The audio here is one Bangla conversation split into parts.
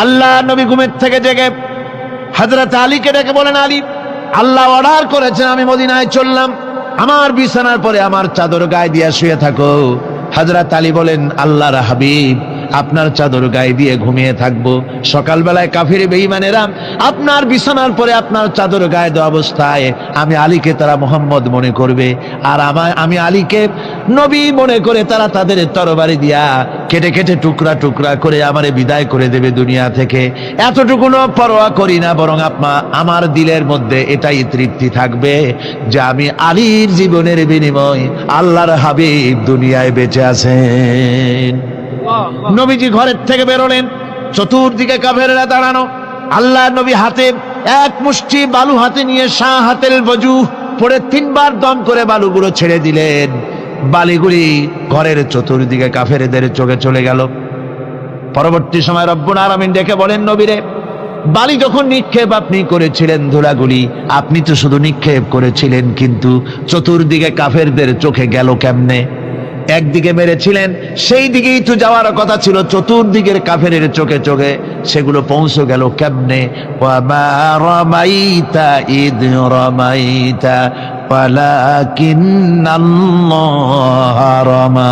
আল্লাহ নবী ঘুমের থেকে জেগে হযরত আলীকে ডেকে বলেন, আলী, আল্লাহ অর্ডার করেছেন আমি মদিনায় চললাম, আমার বিছানার পরে আমার চাদর গায়ে দিয়ে শুয়ে থাকো। হযরত আলী বলেন, আল্লাহর হাবিব, আপনার চাদর গায়ে দিয়ে ঘুমিয়ে থাকবো, সকালবেলায় কাফির বেঈমানেরা আপনার বিছানার পরে আপনার চাদর গায়ে দেওয়া অবস্থায় আমি আলীকে তারা মোহাম্মদ মনে করবে, আর আমি আলীকে নবী মনে করে তারা তাদের তরবারি দিয়া কেটে কেটে টুকরা টুকরা করে আমারে বিদায় করে দেবে দুনিয়া থেকে। এতটুকুনো পরোয়া করি না, বরং আমার দিলের মধ্যে এটাই তৃপ্তি থাকবে যে আমি আলীর জীবনের বিনিময় আল্লাহর হাবিব দুনিয়ায় বেঁচে আছেন। নবীজি ঘরের থেকে বেরোলেন, চতুর্দিকে কাফেররা দাঁড়ানো। আল্লাহ নবী হাতে এক মুষ্টি বালু হাতে নিয়ে শাহ হাতের বজু পড়ে 3 বার দম করে বালুগুলো ছেড়ে দিলেন। বালিগুলি ঘরের চতুর্দিকে কাফেরদের চোখে চলে গেল। পরবর্তী সময় রব্বুল আলামিন ডেকে বলেন, নবীরে, বালি যখন নিক্ষেপ আপনি করেছিলেন ধুলাগুলি, আপনি তো শুধু নিক্ষেপ করেছিলেন, কিন্তু চতুর্দিকে কাফেরদের চোখে গেল কেমনে? একদিকে মেরেছিলেন, সেই দিকেই তো যাওয়ার কথা ছিল, চতুর্দিকের কাফেরের চোখে চোখে সেগুলো পৌঁছে গেল কেমনে? ওয়ামা রামাইতা ইদ রামাইতা ওয়ালাকিন্নাল্লাহ রামা।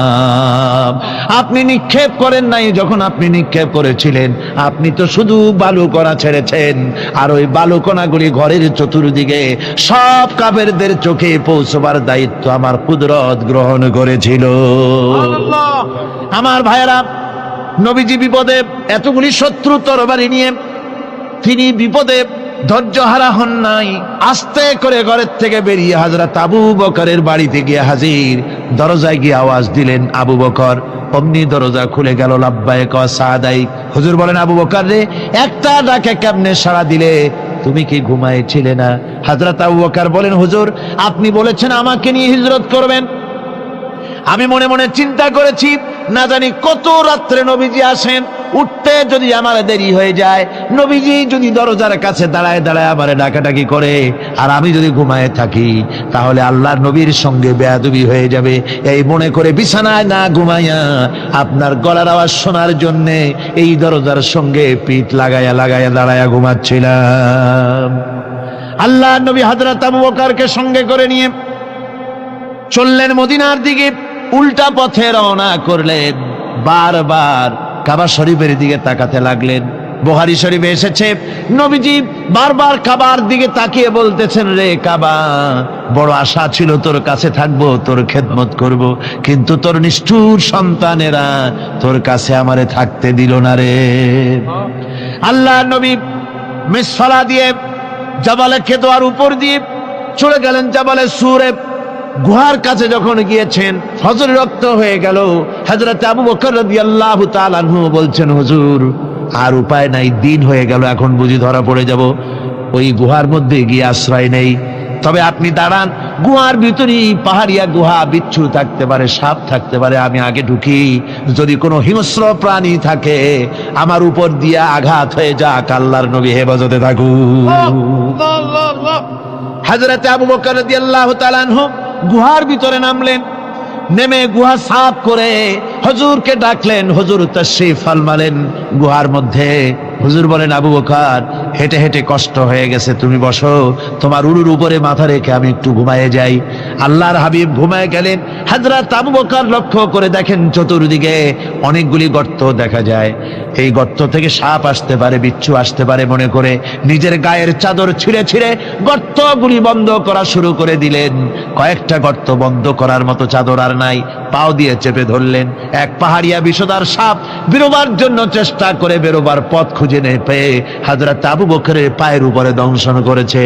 আপনি নিক্ষেপ করেন নাই, যখন আপনি নিক্ষেপ করেছিলেন আপনি তো শুধু বালু কণা ছেড়েছেন, আর ওই বালু কণাগুলি ঘরের চতুর্দিকে সব কাফেরদের চোখে পৌঁছবার দায়িত্ব আমার কুদরত গ্রহণ করেছিল। আমার ভাইয়েরা, নবীজি বিপদে, এতগুলি শত্রু তরবারি নিয়ে তিনি বিপদে ধৈর্যহারা হন নাই। আস্তে করে ঘরের থেকে বেরিয়ে হযরত আবু বকরের বাড়িতে গিয়ে হাজির। দরজায় গিয়ে আওয়াজ দিলেন, আবু বকর। অমনি দরজা খুলে গেল, লাব্বাইক ওয়া সাদাইক। হুজুর বলেন, আবু বকর রে, একটা ডাকে কেমনে সাড়া দিলে? তুমি কি ঘুমাইছিলে না? হযরত আবু বকর বলেন, হুজুর, আপনি বলেছেন আমাকে নিয়ে হিজরত করবেন, আমি মনে মনে চিন্তা করেছি, না জানি কত রাত্রে নবীজি আসেন, উঠতে যদি আমার দেরি হয়ে যায়, নবীজি যদি দরজার কাছে দাঁড়ায় দাঁড়ায় আমারে ডাকাডাকি করে, আর আমি যদি ঘুমায় থাকি, তাহলে আল্লাহর নবীর সঙ্গে বেয়াদবি হয়ে যাবে। এই মনে করে বিছানায় না ঘুমাইয়া আপনার গলার আওয়াজ শোনার জন্য এই দরজার সঙ্গে পিঠ লাগাইয়া লাগাইয়া দাঁড়াইয়া ঘুমাচ্ছিলাম। আল্লাহর নবী হযরত আবু বকরকে সঙ্গে করে নিয়ে চললেন মদিনার দিকে। উল্টা পথে রওনা করলেন। বারবার কাবা শরীফের দিকে তাকাতে লাগলেন। বুখারী শরীফে এসেছে, নবীজি বারবার কাবার দিকে তাকিয়ে বলতেছেন, রে কাবা, বড় আশা ছিল তোর কাছে থাকবো, তোর খেদমত করব, কিন্তু তোর নিষ্ঠুর সন্তানেরা তোর কাছে আমারে থাকতে দিল না রে। আল্লাহ নবী মিসফালা দিয়ে জাবালে কেদোয়ার উপর দিয়ে চলে গেলেন জাবালে সুরে। গুহার কাছে যখন গিয়েছেন, ফজর রক্ত হয়ে গেল। হযরত আবু বকর রাদিয়াল্লাহু তাআলা আনহু বলছেন, হুজুর, আর উপায় নাই, দিন হয়ে গেল, এখন বুঝি ধরা পড়ে যাব, ওই গুহার মধ্যে গিয়ে আশ্রয় নেই। তবে আপনি দাঁড়ান, গুহার ভিতরেই পাহাড়িয়া গুহা, বিচ্ছু থাকতে পারে, সাপ থাকতে পারে, আমি আগে ঢুকি, যদি কোনো হিংস্র প্রাণী থাকে আমার উপর দিয়ে আঘাত হয়ে যাক, আল্লাহর নবী হেফাজতে থাকুক। হযরত আবু বকর রাদিয়াল্লাহু তাআলা আনহু গুহার ভিতরে নামলেন। নেমে গুহা সাফ করে হুজুরকে ডাকলেন। হুজুর তাশরীফ ফরমালেন গুহার মধ্যে। হুজুর বলেন, আবু বকর, হেঁটে হেঁটে কষ্ট হয়ে গেছে, তুমি বসো, তোমার উরুর উপরে মাথা রেখে আমি একটু ঘুমায়ে যাই। আল্লাহর হাবিব ঘুমায় গেলেন। হযরত আবু বকর লক্ষ্য করে দেখেন চতুর্দিকে অনেকগুলি গর্ত দেখা যায়। এই গর্ত থেকে সাপ আসতে পারে, বিচ্ছু আসতে পারে মনে করে নিজের গায়ের চাদর ছিঁড়ে ছিঁড়ে গর্তগুলি বন্ধ করা শুরু করে দিলেন। কয়েকটা গর্ত বন্ধ করার মতো চাদর আর নাই, পাও দিয়ে চেপে ধরলেন। এক পাহাড়িয়া বিষধর সাপ বেরোবার জন্য চেষ্টা করে বেরোবার পথ খুঁজে না পেয়ে হযরত আবু বকরের পায়ের উপরে দংশন করেছে।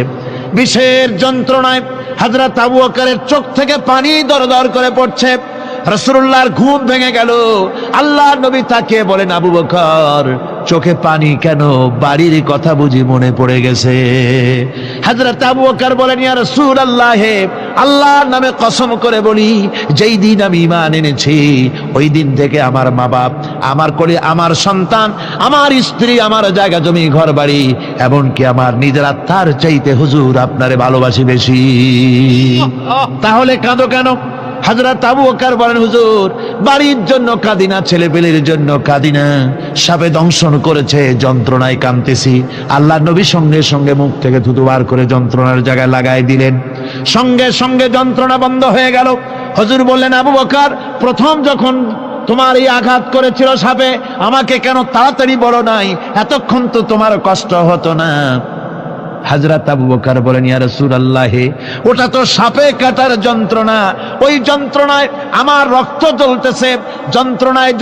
বিষের যন্ত্রণায় হযরত আবু বকরের চোখ থেকে পানি দরদর করে পড়ছে। রাসূলুল্লাহর ঘুম ভেঙে গেল। আল্লাহর নবী তাকিয়ে বলেন, আবু বকর, চোখে পানি কেন? বাড়ির কথা বুঝি মনে পড়ে গেছে? হযরত আবু বকর বলেন, ইয়া রাসূলুল্লাহ, আল্লাহর নামে কসম করে বলি, যেই দিন আমি ঈমান এনেছি ওই দিন থেকে আমার মা বাপ, আমার কোলে আমার সন্তান, আমার স্ত্রী, আমার জায়গা জমি ঘর বাড়ি, এমনকি আমার নিজের আত্মার চাইতে হুজুর আপনারে ভালোবাসি বেশি। তাহলে কাঁদো কেন? হযরত আবু বকর বলেন, হুজুর, বাড়ির জন্য কাঁদি না, ছেলেপেলের জন্য কাঁদি না, সাপে দংশন করেছে, যন্ত্রণায় কাঁদতেছি। আল্লাহ নবী সঙ্গে সঙ্গে মুখ থেকে থুতু বার করে যন্ত্রণার জায়গায় লাগাই দিলেন, সঙ্গে সঙ্গে যন্ত্রণা বন্ধ হয়ে গেল। হুজুর বললেন, আবু বকর, প্রথম যখন তোমার এই আঘাত করেছিল সাপে, আমাকে কেন তাড়াতাড়ি বলো নাই? এতক্ষণ তো তোমার কষ্ট হতো না। হযরত আবু বকর বলেন, ইয়া রাসূলুল্লাহ, ওটা তো সাপে কাটার যন্ত্রণা, ওই যন্ত্রণায় আমার রক্ত জ্বলতেছে, যন্ত্রণায়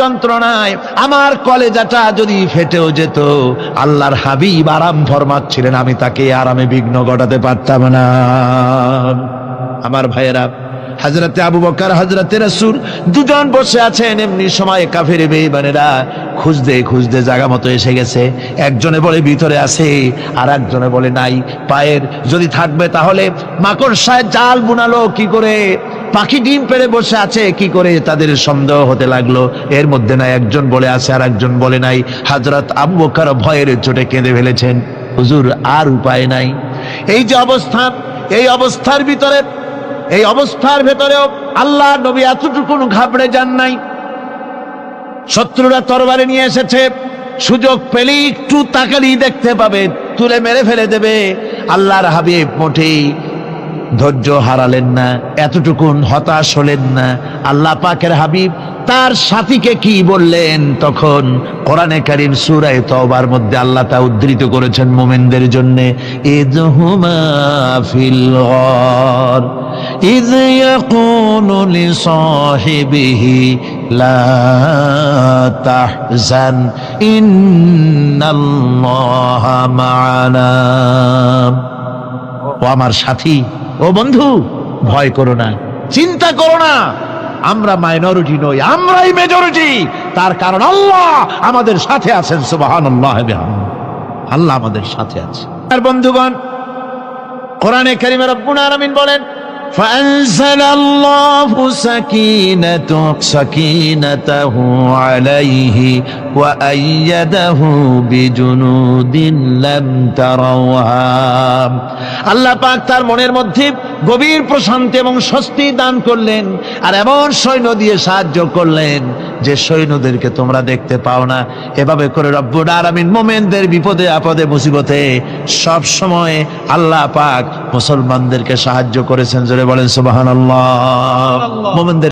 আমার কলেজাটা যদি ফেটেও যেত। আল্লাহর হাবিব আরাম ফরমাচ্ছিলেন, আমি তাকে আরামে বিঘ্ন ঘটাতে পারতাম না। আমার ভাইয়েরা, হযরতে আবু বকর, হযরতে রাসূল দুজন বসে আছেন। এমনি সময় কাফের বেঈমানেরা খুঁজতে খুঁজতে জায়গা মতো এসে গেছে। একজনে বলে ভিতরে আছে, আর একজনে বলে নাই। পায়ের যদি থাকবে তাহলে মাকড়সায় জাল বুনালো কি করে, পাখি ডিম পেড়ে বসে আছে কি করে, তাদের সন্দেহ হতে লাগলো। এর মধ্যে নাই একজন বলে আছে আর একজন বলে নাই। হযরত আবু বকর ভয়ের চোটে কেঁদে ফেলেছেন, হুজুর আর উপায় নাই। এই যে অবস্থা, এই অবস্থার ভেতরেও আল্লাহ নবী এতটুকু ঘাবড়ে যান নাই। শত্রুরা তরবারি নিয়ে এসেছে, সুযোগ পেলেই একটু তাকালেই দেখতে পাবে, তুলে মেরে ফেলে দেবে। আল্লাহর হাবিব মোটেই ধৈর্য হারালেন না, এতটুকুন হতাশ হলেন না। আল্লাহ পাকের হাবিব তার সাথীকে কি বললেন? তখন কোরআনে কারীম সূরা তাওবার মধ্যে আল্লাহ তা উদ্ধৃত করেছেন মুমিনদের জন্য, ইযহুমা ফিল গার ইয ইয়াকুলু লিসাহিবিহি লা তাহজান ইন্নাল্লাহা মা'ানা। ও আমার সাথী, ও বন্ধু, ভয় করো না, চিন্তা করো না, আমরা মাইনরিটি নই, আমরাই মেজরিটি। তার কারণ আল্লাহ আমাদের সাথে আছেন। সুবহানাল্লাহ, আল্লাহ আমাদের সাথে আছে। আর বন্ধুগণ, কোরআনে কারীমে রব্বুল আলামিন বলেন, فأنزل الله سكينته عليه وأيده بجنود لم تروها। আল্লাহ পাক তার মনের মধ্যে গভীর প্রশান্তি এবং স্বস্তি দান করলেন, আর এমন সৈন্য দিয়ে সাহায্য করলেন যে সৈন্যদেরকে তোমরা দেখতে পাও না। এভাবে করে রব্বুল আলামিন মুমিনদের বিপদে আপদে মুসিবতে সব সময় আল্লাহ পাক মুসলমানদেরকে সাহায্য করেছেন। জোরে বলেন সুবহানাল্লাহ। মুমিনদের